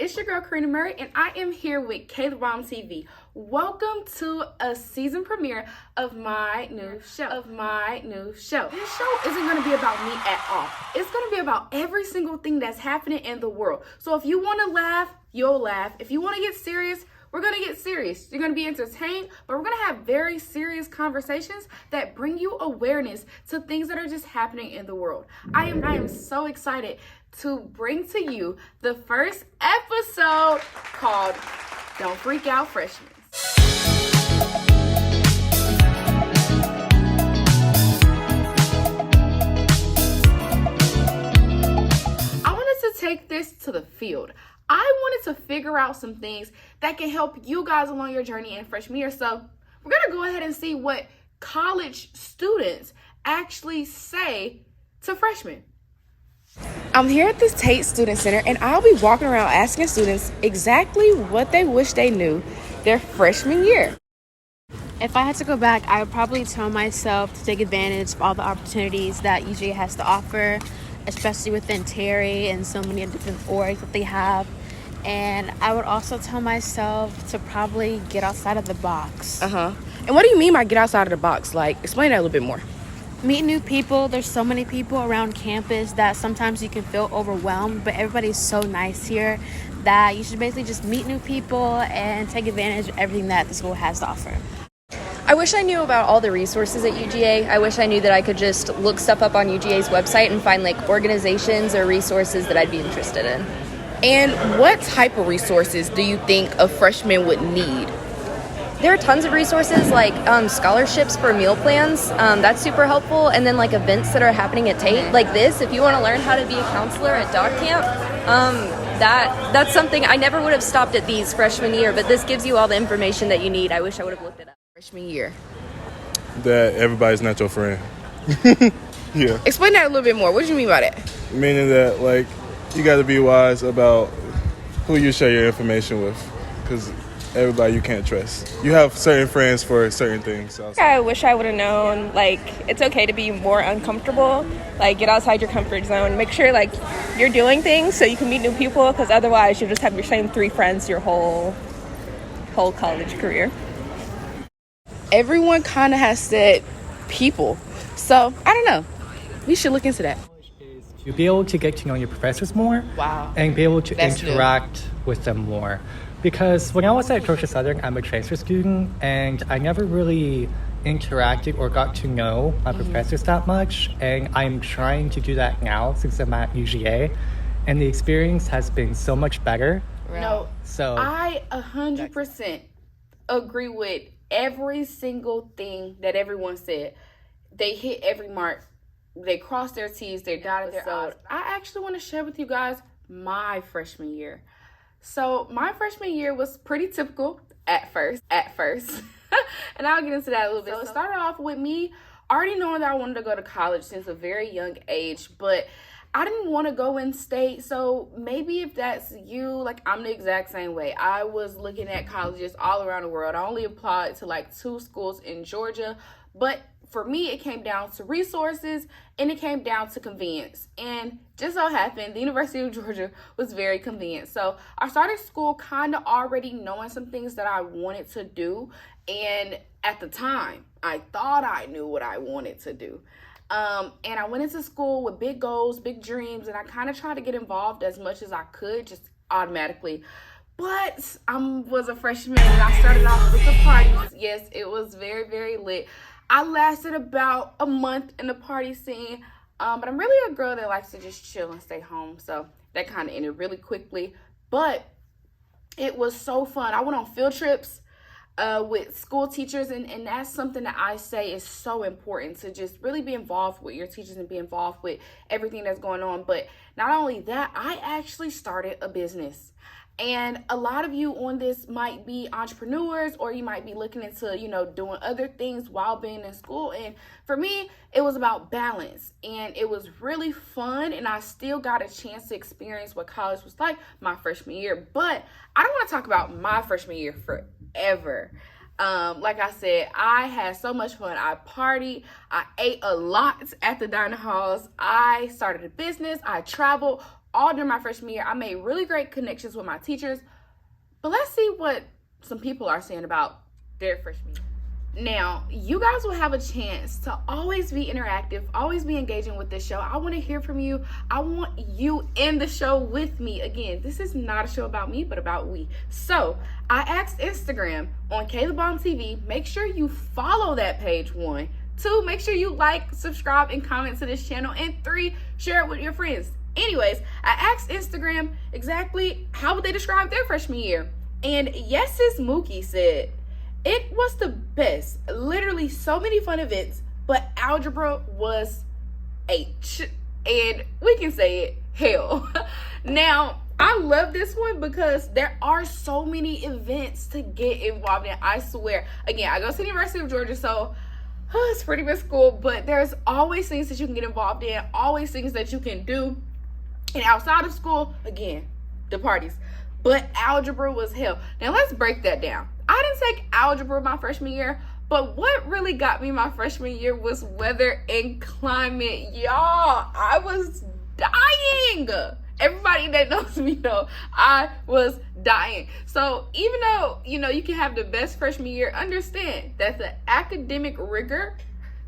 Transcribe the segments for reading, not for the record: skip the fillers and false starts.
It's your girl Karenia Murry, and I am here with Kaythebombtv. Welcome to a season premiere of my new show. This show isn't going to be about me at all. It's going to be about every single thing that's happening in the world. So if you want to laugh, you'll laugh. If you want to get serious, we're going to get serious. You're going to be entertained, but we're going to have very serious conversations that bring you awareness to things that are just happening in the world. I am so excited to bring to you the first episode called Don't Freak Out Freshmen. I wanted to take this to the field. I wanted to figure out some things that can help you guys along your journey in freshman year. So we're going to go ahead and see what college students actually say to freshmen. I'm here at this Tate Student Center, and I'll be walking around asking students exactly what they wish they knew their freshman year. If I had to go back, I would probably tell myself to take advantage of all the opportunities that UGA has to offer, especially within Terry and so many different orgs that they have. And I would also tell myself to probably get outside of the box. And what do you mean by get outside of the box? Like, explain that a little bit more. Meet new people. There's so many people around campus that sometimes you can feel overwhelmed, but everybody's so nice here that you should basically just meet new people and take advantage of everything that the school has to offer. I wish I knew about all the resources at UGA. I wish I knew that I could just look stuff up on UGA's website and find like organizations or resources that I'd be interested in. And what type of resources do you think a freshman would need? There are tons of resources like scholarships for meal plans. That's super helpful. And then like events that are happening at Tate like this. If you want to learn how to be a counselor at dog camp, that's something I never would have stopped at these freshman year, but this gives you all the information that you need. I wish I would have looked it up. Freshman year. That everybody's not your friend. Yeah. Explain that a little bit more. What do you mean by that? Meaning that, like, you got to be wise about who you share your information with, because everybody you can't trust. You have certain friends for certain things. So I wish I would have known, like, it's okay to be more uncomfortable. Like, get outside your comfort zone. Make sure, like, you're doing things so you can meet new people, because otherwise you'll just have your same 3 friends your whole college career. Everyone kind of has said people. So, I don't know. We should look into that. To be able to get to know your professors more. Wow. And be able to That's interact with them more. Because when I was at Georgia Southern, I'm a transfer student, and I never really interacted or got to know my professors that much. And I'm trying to do that now since I'm at UGA. And the experience has been so much better. No, So I 100% agree with every single thing that everyone said. They hit every mark. They crossed their T's. They dotted their I's. I actually want to share with you guys my freshman year. So my freshman year was pretty typical at first. And I'll get into that a little bit. So it started off with me already knowing that I wanted to go to college since a very young age, but I didn't want to go in state. So maybe if that's you, like, I'm the exact same way. I was looking at colleges all around the world. I only applied to like 2 schools in Georgia, but for me, it came down to resources and it came down to convenience. And just so happened, the University of Georgia was very convenient. So I started school kind of already knowing some things that I wanted to do. And at the time, I thought I knew what I wanted to do. And I went into school with big goals, big dreams, and I kind of tried to get involved as much as I could, just automatically. But I was a freshman and I started off with the parties. Yes, it was very, very lit. I lasted about a month in the party scene, but I'm really a girl that likes to just chill and stay home, so that kind of ended really quickly. But it was so fun. I went on field trips with school teachers, and that's something that I say is so important, to just really be involved with your teachers and be involved with everything that's going on. But not only that, I actually started a business. And a lot of you on this might be entrepreneurs, or you might be looking into, doing other things while being in school. And for me, it was about balance, and it was really fun. And I still got a chance to experience what college was like my freshman year. But I don't want to talk about my freshman year forever. Like I said, I had so much fun. I partied. I ate a lot at the dining halls. I started a business. I traveled all during my freshman year. I made really great connections with my teachers. But let's see what some people are saying about their freshman year. Now, you guys will have a chance to always be interactive, always be engaging with this show. I want to hear from you. I want you in the show with me. Again, this is not a show about me, but about we. So, I asked Instagram on Kaythebombtv, make sure you follow that page, 1. 2, make sure you like, subscribe, and comment to this channel. And 3, share it with your friends. Anyways, I asked Instagram exactly how would they describe their freshman year. And Yeses Mookie said, it was the best. Literally so many fun events, but algebra was H. And we can say it, hell. Now, I love this one because there are so many events to get involved in. I swear. Again, I go to the University of Georgia, so it's pretty good school, but there's always things that you can get involved in, always things that you can do. And outside of school, again, the parties. But algebra was hell. Now, let's break that down. I didn't take algebra my freshman year, but what really got me my freshman year was weather and climate. Y'all, I was dying. Everybody that knows me know I was dying. So even though, you can have the best freshman year, understand that the academic rigor,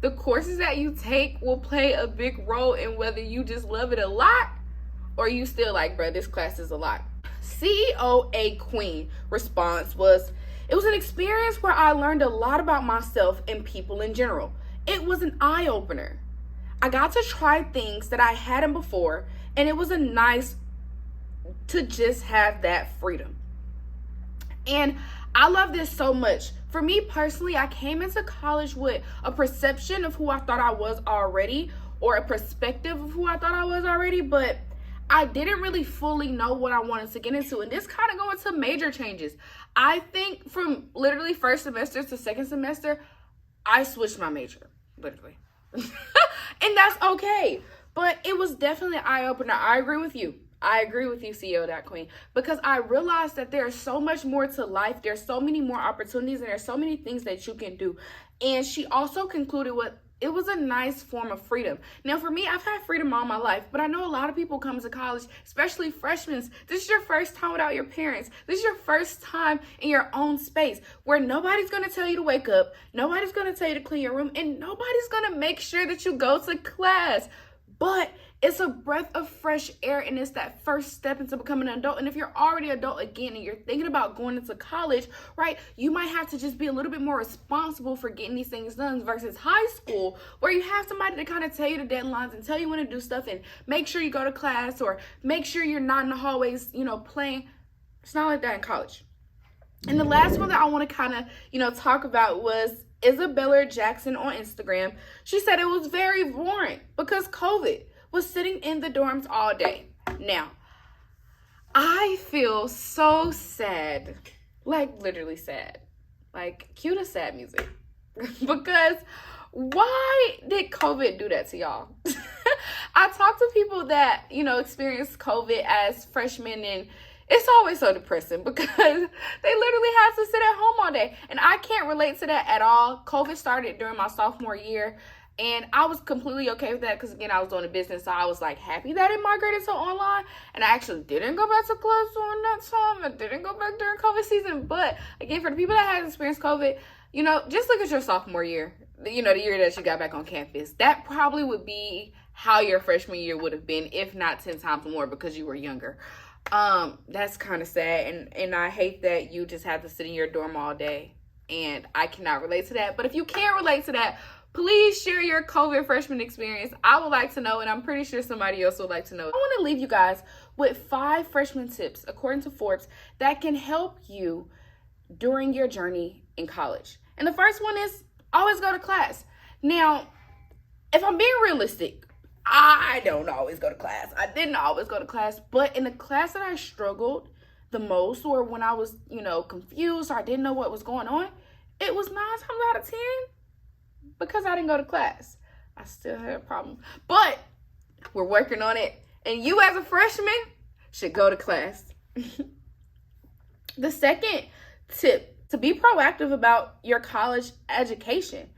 the courses that you take will play a big role in whether you just love it a lot or you still like, bro, this class is a lot. COA Queen response was, it was an experience where I learned a lot about myself and people in general. It was an eye-opener. I got to try things that I hadn't before, and it was a nice to just have that freedom. And I love this so much. For me personally, I came into college with a perception of who I thought I was already, or a perspective of who I thought I was already, but I didn't really fully know what I wanted to get into. And this kind of go into major changes. I think from literally first semester to second semester, I switched my major, literally. And that's okay. But it was definitely an eye-opener. I agree with you. I agree with you, CEO.Queen, because I realized that there's so much more to life. There's so many more opportunities, and there's so many things that you can do. And she also concluded with, it was a nice form of freedom. Now, for me, I've had freedom all my life, but I know a lot of people come to college, especially freshmen. This is your first time without your parents. This is your first time in your own space where nobody's going to tell you to wake up. Nobody's going to tell you to clean your room, and nobody's going to make sure that you go to class. But it's a breath of fresh air, and it's that first step into becoming an adult. And if you're already an adult again and you're thinking about going into college, right, you might have to just be a little bit more responsible for getting these things done versus high school, where you have somebody to kind of tell you the deadlines and tell you when to do stuff and make sure you go to class or make sure you're not in the hallways, playing. It's not like that in college. And the last one that I want to kind of, talk about was Isabella Jackson on Instagram. She said it was very boring because COVID was sitting in the dorms all day. Now, I feel so sad, like literally sad, like cue the sad music, because why did COVID do that to y'all? I talk to people that, experienced COVID as freshmen, and it's always so depressing because they literally have to sit at home all day. And I can't relate to that at all. COVID started during my sophomore year, and I was completely okay with that because, again, I was doing a business, so I was, happy that it migrated to online. And I actually didn't go back to class during that time. I didn't go back during COVID season. But, again, for the people that had experienced COVID, just look at your sophomore year, the year that you got back on campus. That probably would be how your freshman year would have been, if not 10 times more because you were younger. That's kind of sad, and I hate that you just have to sit in your dorm all day, and I cannot relate to that. But if you can relate to that, please share your COVID freshman experience. I would like to know, and I'm pretty sure somebody else would like to know. I want to leave you guys with 5 freshman tips, according to Forbes, that can help you during your journey in college. And the first one is always go to class. Now, if I'm being realistic, I don't always go to class. I didn't always go to class, but in the class that I struggled the most, or when I was, confused or I didn't know what was going on, it was 9 times out of 10 because I didn't go to class. I still had a problem, but we're working on it. And you as a freshman should go to class. The second tip, to be proactive about your college education.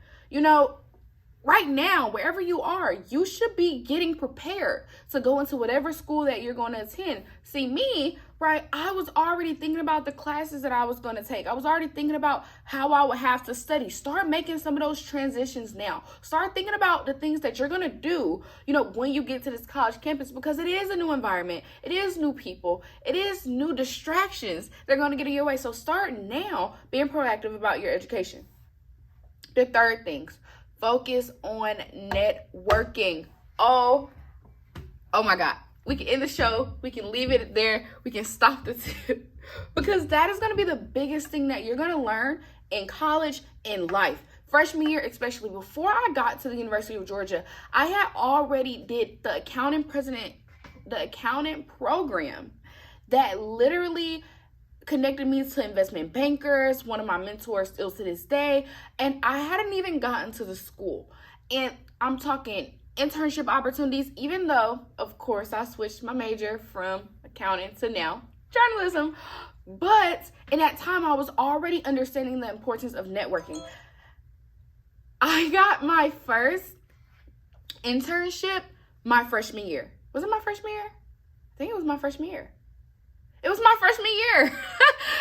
right now, wherever you are, you should be getting prepared to go into whatever school that you're going to attend. See, me, right, I was already thinking about the classes that I was going to take. I was already thinking about how I would have to study. Start making some of those transitions now. Start thinking about the things that you're going to do, when you get to this college campus, because it is a new environment. It is new people. It is new distractions that are going to get in your way. So start now being proactive about your education. The third things. Focus on networking. Oh my God. We can end the show. We can leave it there. We can stop the tip. Because that is going to be the biggest thing that you're going to learn in college, in life. Freshman year, especially before I got to the University of Georgia, I had already did the accounting program that literally connected me to investment bankers, one of my mentors still to this day, and I hadn't even gotten to the school. And I'm talking internship opportunities, even though, of course, I switched my major from accounting to now journalism. But in that time, I was already understanding the importance of networking. I got my first internship my freshman year. Was it my freshman year? I think it was my freshman year. It was my freshman year.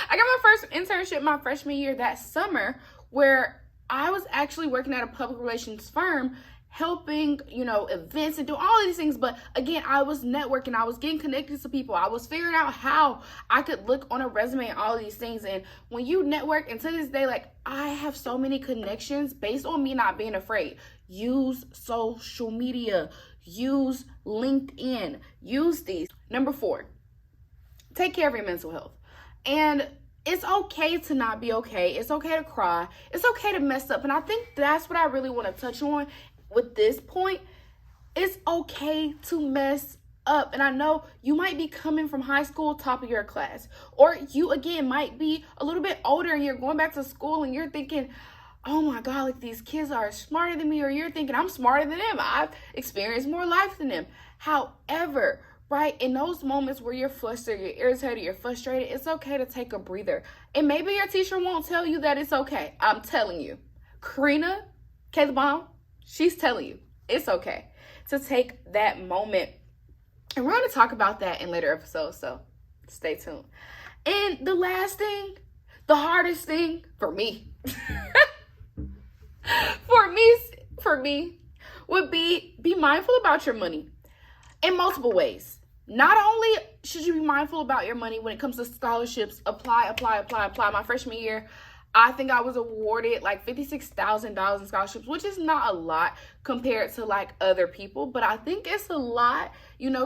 I got my first internship my freshman year that summer, where I was actually working at a public relations firm, helping, events and doing all of these things. But again, I was networking. I was getting connected to people. I was figuring out how I could look on a resume and all of these things. And when you network, and to this day, I have so many connections based on me not being afraid. Use social media. Use LinkedIn. Use these. Number 4. Take care of your mental health. And it's okay to not be okay. It's okay to cry. It's okay to mess up. And I think that's what I really want to touch on with this point. It's okay to mess up. And I know you might be coming from high school, top of your class. Or you, again, might be a little bit older and you're going back to school and you're thinking, oh my God, these kids are smarter than me. Or you're thinking, I'm smarter than them. I've experienced more life than them. However, right, in those moments where you're flustered, you're irritated, you're frustrated, it's okay to take a breather. And maybe your teacher won't tell you that it's okay. I'm telling you. Karenia Kaythebombtv, she's telling you it's okay to take that moment. And we're going to talk about that in later episodes, so stay tuned. And the last thing, the hardest thing for me, for me would be mindful about your money in multiple ways. Not only should you be mindful about your money when it comes to scholarships, apply. My freshman year, I think I was awarded $56,000 in scholarships, which is not a lot compared to other people, but I think it's a lot,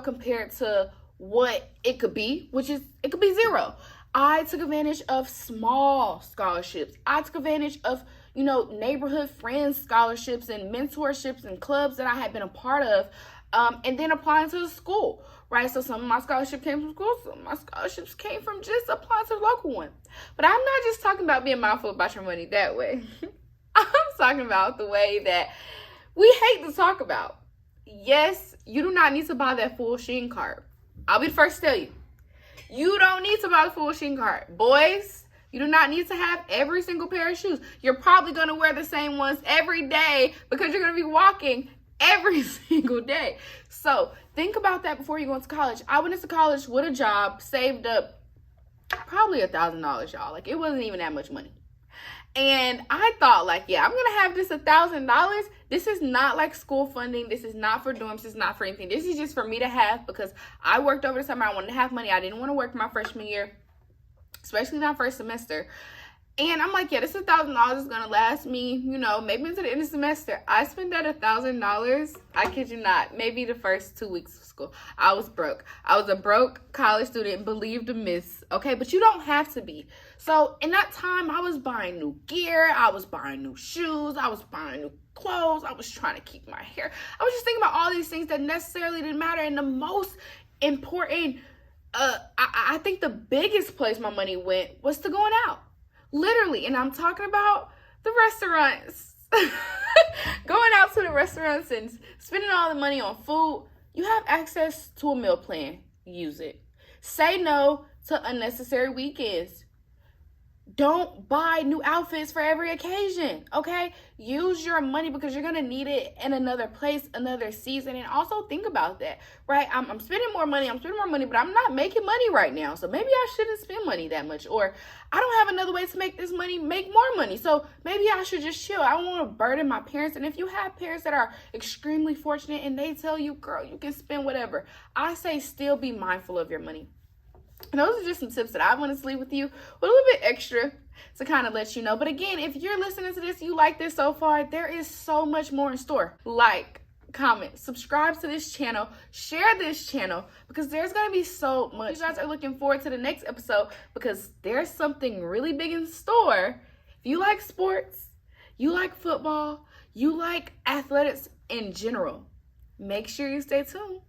compared to what it could be, it could be zero. I took advantage of small scholarships. I took advantage of, neighborhood friends scholarships and mentorships and clubs that I had been a part of. And then applying to the school, right? So some of my scholarships came from school, some of my scholarships came from just applying to the local one. But I'm not just talking about being mindful about your money that way. I'm talking about the way that we hate to talk about. Yes, you do not need to buy that full Shein cart. I'll be the first to tell you. You don't need to buy the full Shein cart. Boys, you do not need to have every single pair of shoes. You're probably going to wear the same ones every day because you're going to be walking every single day. So think about that before you go into college. I went into college with a job, saved up probably $1,000, y'all. It wasn't even that much money. And I thought yeah, I'm gonna have this $1,000. This is not school funding. This is not for dorms. This is not for anything. This is just for me to have because I worked over the summer. I wanted to have money. I didn't want to work my freshman year, especially not first semester. And I'm yeah, this $1,000 is going to last me, maybe into the end of the semester. I spent that $1,000, I kid you not, maybe the first 2 weeks of school. I was broke. I was a broke college student, believe the myths, okay? But you don't have to be. So in that time, I was buying new gear. I was buying new shoes. I was buying new clothes. I was trying to keep my hair. I was just thinking about all these things that necessarily didn't matter. And the most important, I think the biggest place my money went was to going out. Literally, and I'm talking about the restaurants. Going out to the restaurants and spending all the money on food. You have access to a meal plan. Use it. Say no to unnecessary weekends. Don't buy new outfits for every occasion, okay? Use your money because you're gonna need it in another place, another season. And also think about that, right? I'm spending more money, but I'm not making money right now. So maybe I shouldn't spend money that much. Or I don't have another way to make this money, make more money. So maybe I should just chill. I don't wanna burden my parents. And if you have parents that are extremely fortunate and they tell you, girl, you can spend whatever, I say still be mindful of your money. And those are just some tips that I want to leave with you with a little bit extra to kind of let you know. But again, if you're listening to this, you like this so far, there is so much more in store. Like, comment, subscribe to this channel, share this channel, because there's going to be so much. You guys are looking forward to the next episode because there's something really big in store. If you like sports, you like football, you like athletics in general, make sure you stay tuned.